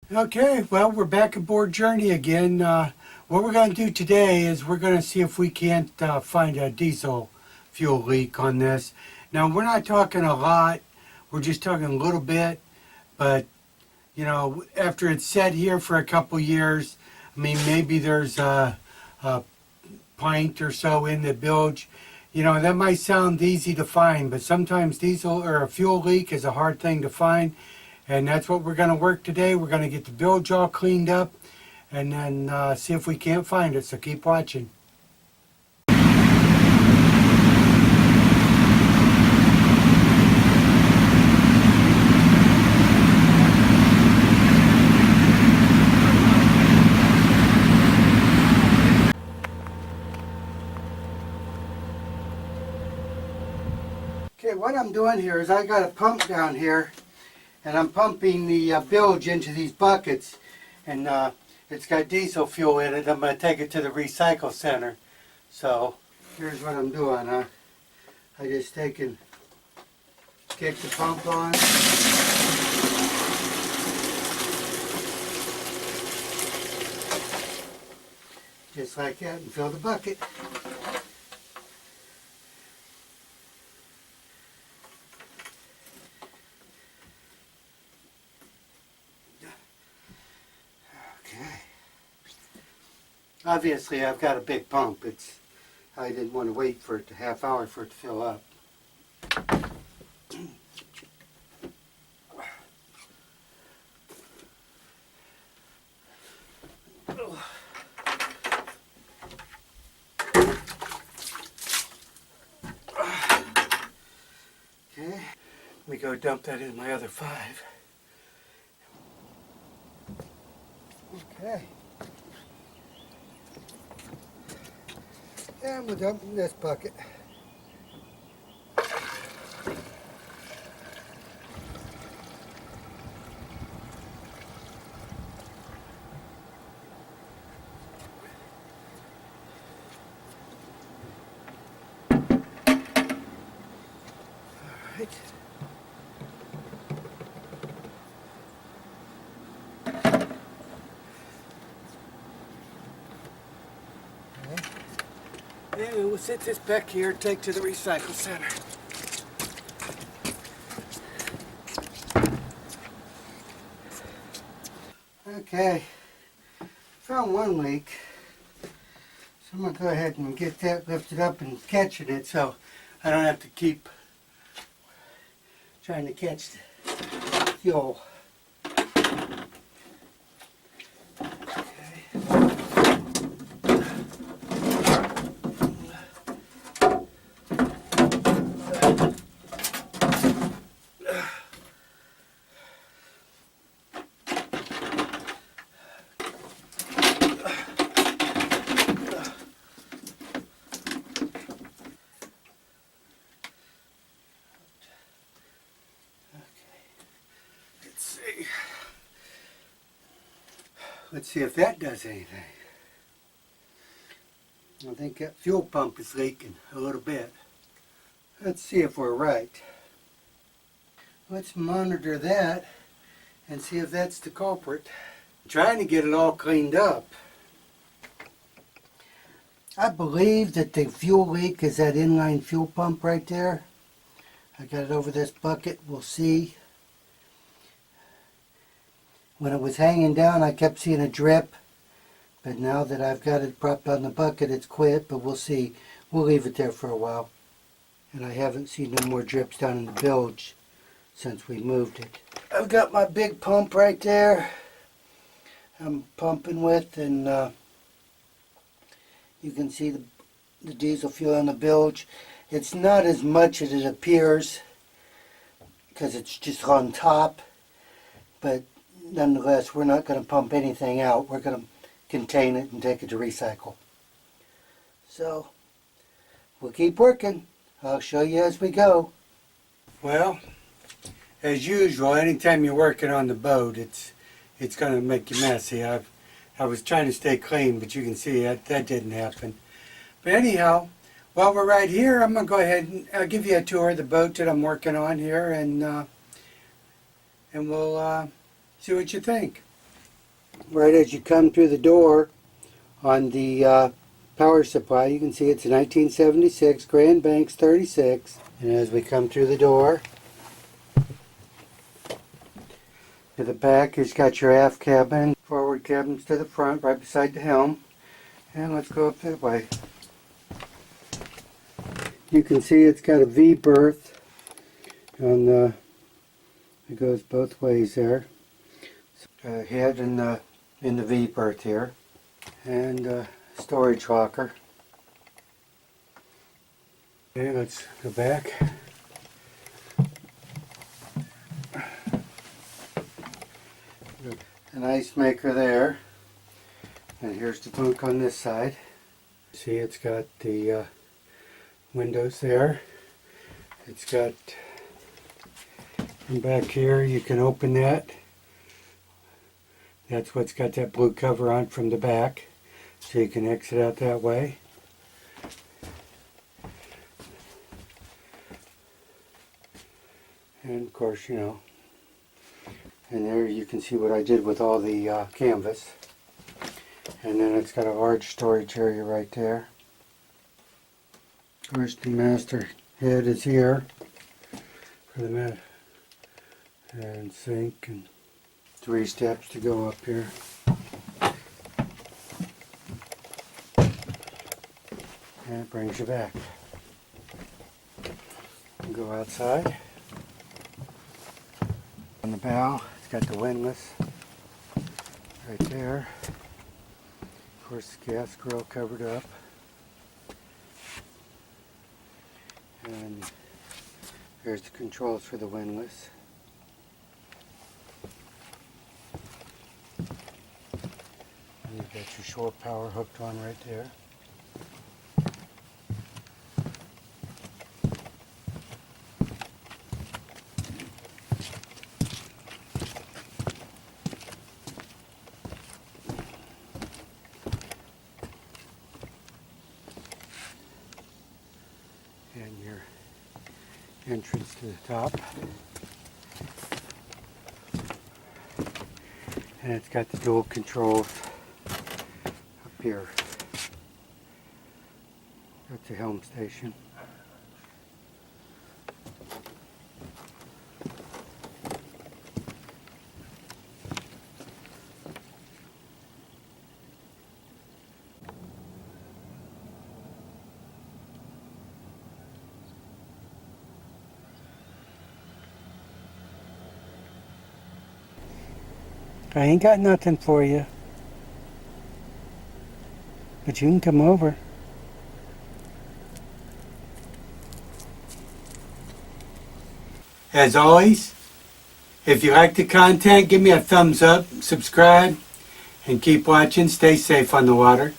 Okay, well, we're back aboard Journey again. What we're going to do today is we're going to see if we can't find a diesel fuel leak on this. Now, we're not talking a lot. We're just talking a little bit. But, you know, after it's sat here for a couple years, I mean, maybe there's a pint or so in the bilge. You know, that might sound easy to find, but sometimes diesel or a fuel leak is a hard thing to find. And that's what we're going to work today. We're going to get the bilge all cleaned up and then see if we can't find it. So keep watching. Okay, what I'm doing here is I got a pump down here, and I'm pumping the bilge into these buckets, and it's got diesel fuel in it. I'm going to take it to the recycle center. So here's what I'm doing. I just kick the pump on. Just like that, and fill the bucket. Okay. Obviously, I've got a big pump. I didn't want to wait for it a half hour for it to fill up. Okay, let me go dump that in my other 5. Okay. And we'll dump in this bucket. All right. And we'll sit this back here and take to the recycle center. Okay, found one leak. So I'm going to go ahead and get that lifted up and catching it so I don't have to keep trying to catch the fuel. Let's see if that does anything. I think that fuel pump is leaking a little bit. Let's see if we're right. Let's monitor that and see if that's the culprit. I'm trying to get it all cleaned up. I believe that the fuel leak is that inline fuel pump right there. I got it over this bucket. We'll see. When it was hanging down, I kept seeing a drip, but now that I've got it propped on the bucket, it's quit, but we'll see. We'll leave it there for a while. And I haven't seen no more drips down in the bilge since we moved it. I've got my big pump right there I'm pumping with, and you can see the diesel fuel in the bilge. It's not as much as it appears because it's just on top, but nonetheless, we're not going to pump anything out. We're going to contain it and take it to recycle. So, we'll keep working. I'll show you as we go. Well, as usual, anytime you're working on the boat, it's going to make you messy. I was trying to stay clean, but you can see that didn't happen. But anyhow, while we're right here, I'm going to go ahead and I'll give you a tour of the boat that I'm working on here, and we'll see what you think. right as you come through the door on the power supply, you can see it's a 1976 Grand Banks 36. And as we come through the door, to the back, you've got your aft cabin, forward cabins to the front, right beside the helm. And let's go up that way. You can see it's got a V berth on the, it goes both ways there. Head in the V berth here, and storage locker. Okay, let's go back. An ice maker there, and here's the bunk on this side. See, it's got the windows there. It's got, and back here you can open that. That's what's got that blue cover on from the back, so you can exit out that way. And of course, you know, and there you can see what I did with all the canvas. And then it's got a large storage area right there. Of course, the master head is here for the mat and sink, and 3 steps to go up here. And it brings you back. You go outside. On the bow, it's got the windlass right there. Of course, the gas grill covered up. And there's the controls for the windlass. And you've got your shore power hooked on right there. And your entrance to the top. And it's got the dual controls up here at the helm station. I ain't got nothing for you, but you can come over. As always, if you like the content, give me a thumbs up, subscribe, and keep watching. Stay safe on the water.